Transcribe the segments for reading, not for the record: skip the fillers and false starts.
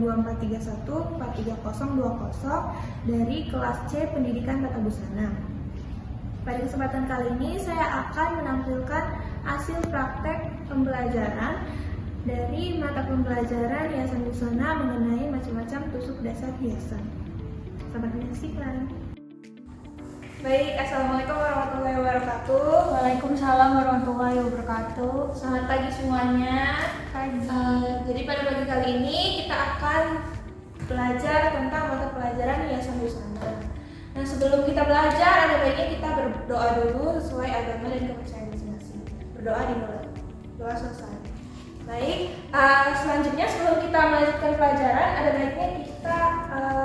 2431 43020 dari kelas C Pendidikan Tata Busana. Pada kesempatan kali ini saya akan menampilkan hasil praktek pembelajaran dari mata pembelajaran hiasan busana mengenai macam-macam tusuk dasar hiasan. Selamat menyaksikan. Baik, assalamualaikum warahmatullahi wabarakatuh. Waalaikumsalam warahmatullahi wabarakatuh. Selamat pagi semuanya. Jadi pada pagi kali ini kita akan belajar tentang mata pelajaran hiasan busana. Nah, sebelum kita belajar, ada baiknya kita berdoa dulu sesuai agama dan kepercayaan masing-masing. Berdoa dimulai. Doa selesai. Baik, selanjutnya sebelum kita melanjutkan pelajaran, ada baiknya kita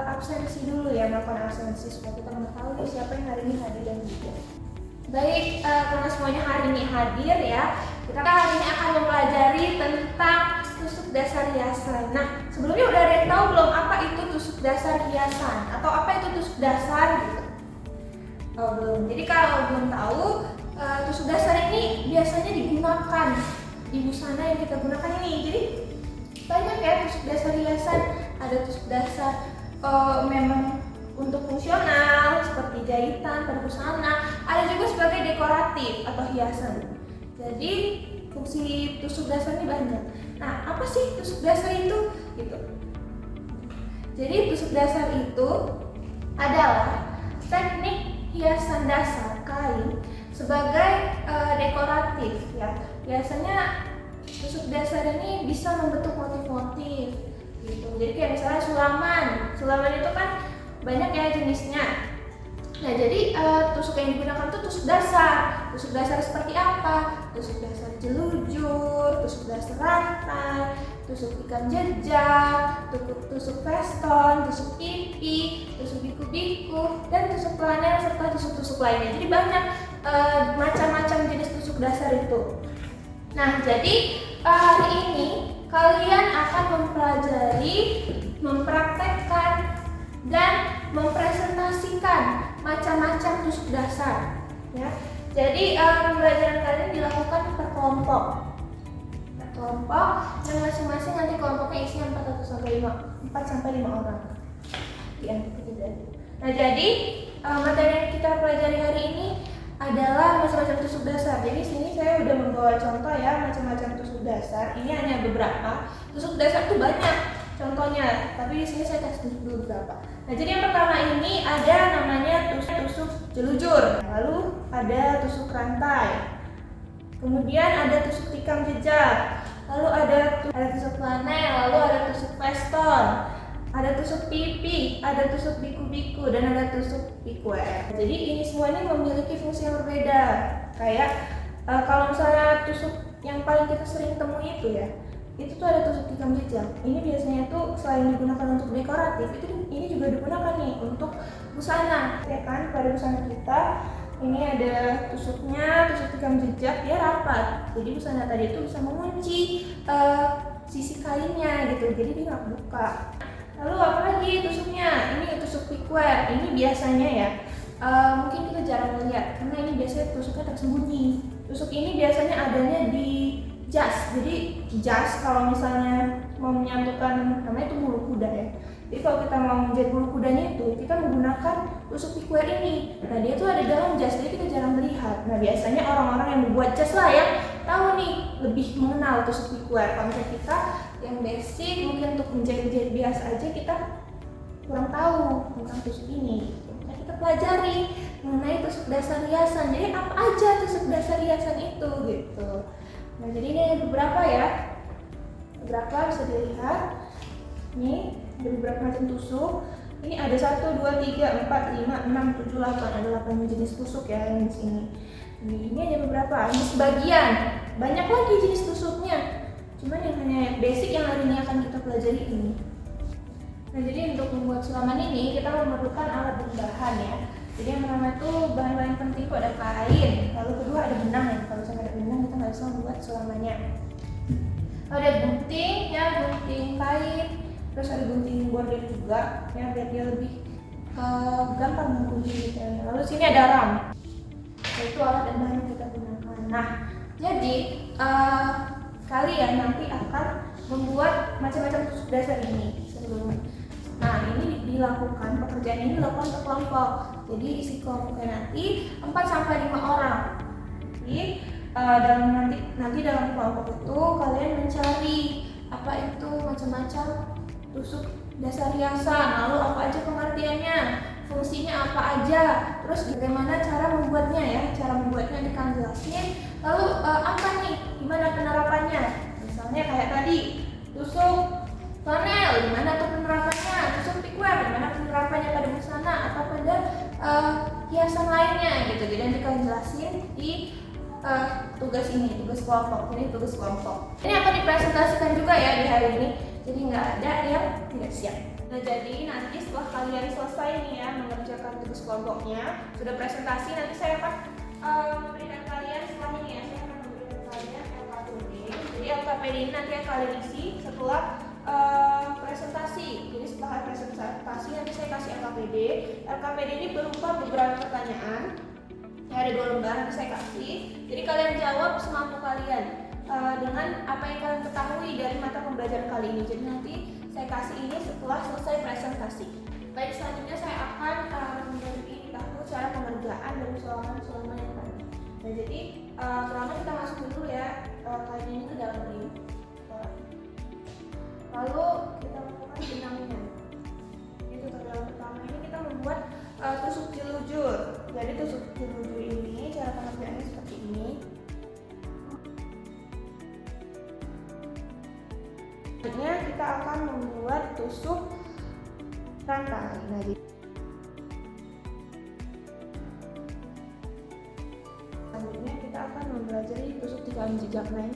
absensi dulu ya, melakukan absensi supaya kita mengetahui siapa yang hari ini hadir dan tidak. Baik, karena semuanya hari ini hadir ya, kita hari ini akan mempelajari tentang tusuk dasar hiasan. Nah, sebelumnya udah ada yang tahu belum apa itu tusuk dasar hiasan atau apa itu tusuk dasar gitu? Oh, belum. Jadi kalau belum tahu, tusuk dasar ini biasanya digunakan di busana yang kita gunakan ini. Jadi banyak ya tusuk dasar hiasan. Ada tusuk dasar memang untuk fungsional seperti jahitan pada busana, ada juga sebagai dekoratif atau hiasan. Jadi fungsi tusuk dasar ini banyak. Nah, apa sih tusuk dasar itu? Gitu. Jadi tusuk dasar itu adalah teknik hiasan dasar kain sebagai dekoratif ya. Biasanya tusuk dasar ini bisa membentuk motif-motif gitu. Jadi kayak misalnya sulaman itu kan banyak ya jenisnya. Nah, jadi tusuk yang digunakan itu tusuk dasar. Tusuk dasar seperti apa? Tusuk dasar jelujur, tusuk dasar rantai, tusuk ikan jejak, tusuk veston, tusuk pipi, tusuk biku-biku, dan tusuk flanel serta tusuk-tusuk lainnya. Jadi banyak macam-macam jenis tusuk dasar itu. Nah, jadi hari ini kalian akan mempelajari, mempraktekkan, dan mempresentasikan macam-macam tusuk dasar. Ya. Jadi pembelajaran kalian dilakukan per kelompok. Per kelompok dan masing-masing nanti kelompoknya isinya 4 sampai 5 orang. Nah, jadi materi yang kita pelajari hari ini adalah macam-macam tusuk dasar. Jadi sini saya udah membawa contoh ya macam-macam tusuk dasar. Ini hanya beberapa. Tusuk dasar tuh banyak contohnya, tapi di sini saya kasih dulu beberapa. Nah, jadi yang pertama ini ada namanya tusuk jelujur. Lalu ada tusuk rantai. Kemudian ada tusuk tikam jejak. Lalu ada tusuk flanel, lalu ada tusuk veston. Ada tusuk pipi, ada tusuk biku-biku, dan ada tusuk piquer. Jadi ini semua ini memiliki fungsi yang berbeda. Kayak kalau misalnya tusuk yang paling kita sering temui itu ya, itu tuh ada tusuk tikam jejak. Ini biasanya tuh selain digunakan untuk dekoratif, ini juga digunakan nih untuk busana. Ya kan, pada busana kita ini ada tusuknya, tusuk tikam jejak, dia rapat. Jadi busana tadi itu bisa mengunci sisi kainnya gitu. Jadi dia nggak buka. Lalu apa lagi tusuknya? Ini tusuk piquer. Ini biasanya ya mungkin kita jarang melihat karena ini biasanya tusuknya tersembunyi. Tusuk ini biasanya adanya di jas. Jadi jas kalau misalnya mau menyatukan, namanya itu bulu kuda ya. Jadi kalau kita mau menjahit bulu kudanya itu, kita menggunakan tusuk piquer ini. Nah, dia tuh ada dalam jas, jadi kita jarang melihat. Nah, biasanya orang-orang yang membuat jas lah ya tahu nih, lebih mengenal tusuk piquer. Kalau misalnya kita yang basic mungkin untuk menjahit biasa aja kita kurang tahu tentang tusuk ini. Nah, kita pelajari mengenai tusuk dasar hiasan. Jadi apa aja tusuk dasar hiasan itu gitu. Nah, jadi ini ada beberapa ya. Beberapa bisa dilihat. Ini ada beberapa macam tusuk. Ini ada 1, 2, 3, 4, 5, 6, 7, 8. Ada 8 jenis tusuk ya yang di sini. Ini ada beberapa. Ini sebagian. Banyak lagi jenis tusuknya. Cuman yang hanya basic yang hari ini akan kita pelajari ini. Nah, jadi untuk membuat sulaman ini kita memerlukan alat dan bahan ya. Jadi yang pertama itu bahan-bahan yang penting itu ada kain. Lalu kedua ada benang ya. Kalau misalnya ada benang kita nggak bisa membuat sulamannya. Lalu ada gunting ya, gunting kain. Terus ada gunting bordir juga ya, biar dia lebih gampang menggunting detailnya. Lalu sini ada ram. Itu alat dan bahan yang kita gunakan. Nah, jadi kalian nanti akan membuat macam-macam tusuk dasar ini sebelum. Nah, ini dilakukan, pekerjaan ini dilakukan per kelompok. Jadi isi kelompoknya nanti 4 sampai 5 orang. Jadi nanti dalam kelompok itu kalian mencari apa itu macam-macam tusuk dasar hiasan, lalu apa aja pengertiannya, fungsinya apa aja, terus bagaimana cara membuatnya ya, cara membuatnya akan jelasin. Lalu apa nih, gimana penerapannya? Misalnya kayak tadi tusuk flanel, gimana tuh penerapannya? Tusuk pickwear, gimana penerapannya pada busana atau pada hiasan lainnya gitu. Jadi nanti kalian jelasin di tugas ini, tugas kelompok. Ini tugas kelompok. Ini akan dipresentasikan juga ya di hari ini. Jadi nggak ada yang tidak siap. Nah, jadi nanti setelah kalian selesai nih ya mengerjakan tugas kelompoknya, sudah presentasi, nanti saya akan memberikan kalian setelah ini ya, saya akan memberikan kalian LKPD. Jadi LKPD ini nanti yang kalian isi setelah presentasi. Jadi setelah presentasi nanti saya kasih LKPD. LKPD ini berupa beberapa pertanyaan. Ada 2 lembar nanti saya kasih. Jadi kalian jawab semampu kalian dengan apa yang kalian ketahui dari mata pembelajaran kali ini. Jadi nanti saya kasih ini setelah selesai presentasi. Baik, selanjutnya saya akan memberitahu cara pengerjaan dari sulaiman yang tadi. Nah, jadi pertama kita masuk dulu ya kali ini ke dalam ring. Lalu kita lakukan benangnya. Jadi tutorial pertama ini kita membuat tusuk jelujur. Jadi tusuk jelujur ini cara pengerjaannya seperti ini. Selanjutnya kita akan membuat tusuk rantai. Nah, selanjutnya kita akan mempelajari tusuk 3 jejak lain.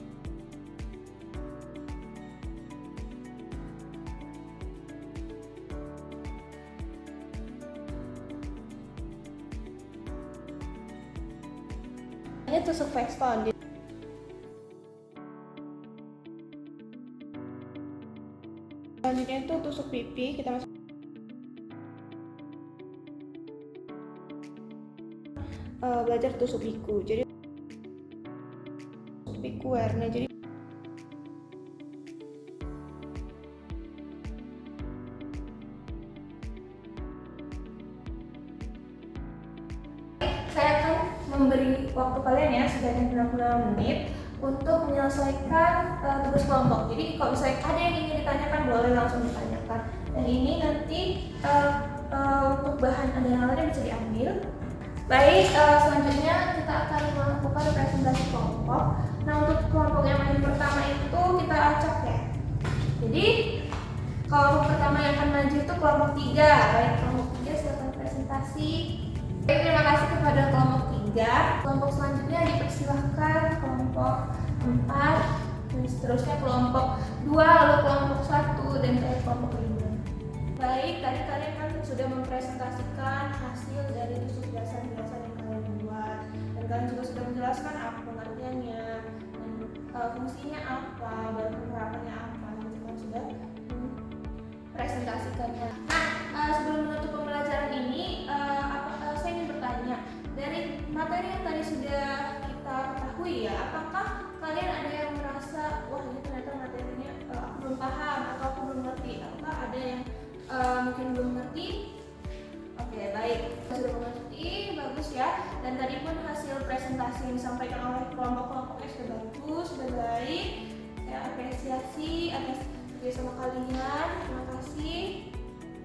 Ini tusuk Vexton. Selanjutnya itu tusuk pipi, kita masuk belajar tusuk piku. Jadi tusuk piku warna. Jadi saya akan memberi waktu kalian ya sekitar 60 menit untuk menyelesaikan tugas kelompok. Jadi kalau misalnya ada yang ingin ditanyakan boleh langsung ditanyakan. Dan ini nanti untuk bahan adrenalin bisa diambil. Baik, selanjutnya kita akan melakukan presentasi kelompok. Nah, untuk kelompok yang maju pertama itu kita acak ya. Jadi kelompok pertama yang akan maju itu kelompok 3. Baik, kelompok 3 silakan presentasi. Baik, terima kasih kepada kelompok 3. Kelompok selanjutnya dipersilahkan kelompok 4 dan seterusnya kelompok 2, lalu kelompok 1 dan kelompok 5. Baik, tadi kalian kan sudah mempresentasikan hasil dari tusuk dasar hiasan yang kalian buat, dan kalian juga sudah menjelaskan apa pengertiannya dan fungsinya apa, dan penerapannya apa. Jadi kalian sudah presentasikannya. Nah, sebelum menutup pembelajaran ini, saya ingin bertanya, dari materi yang tadi sudah kita ketahui ya, apakah kalian ada yang merasa, wah ini ternyata materinya aku belum paham atau aku belum ngerti? Apakah ada yang mungkin belum ngerti? Oke, baik, sudah mengerti, bagus ya. Dan tadi pun hasil presentasi yang disampaikan oleh kelompok-kelompoknya sudah bagus, sudah baik. Saya apresiasi atas kerjasama kalian, terima kasih.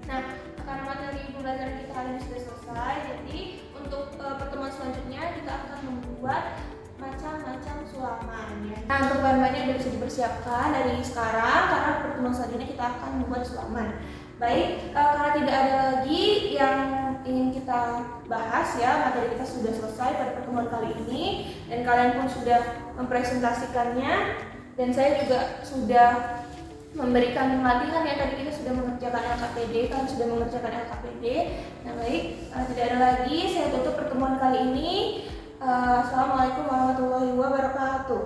Nah, karena materi pembelajaran kita hari ini sudah selesai, jadi untuk pertemuan selanjutnya kita akan membuat macam-macam sulaman ya. Nah, untuk bahan-bahannya sudah bisa dipersiapkan dari sekarang karena pertemuan selanjutnya kita akan membuat sulaman. Baik, karena tidak ada lagi yang ingin kita bahas ya, materi kita sudah selesai pada pertemuan kali ini dan kalian pun sudah mempresentasikannya dan saya juga sudah memberikan latihan ya. Tadi kita sudah mengerjakan LKPD, kalian sudah mengerjakan LKPD. Nah, baik, tidak ada lagi, saya tutup pertemuan kali ini. Assalamualaikum warahmatullahi wabarakatuh.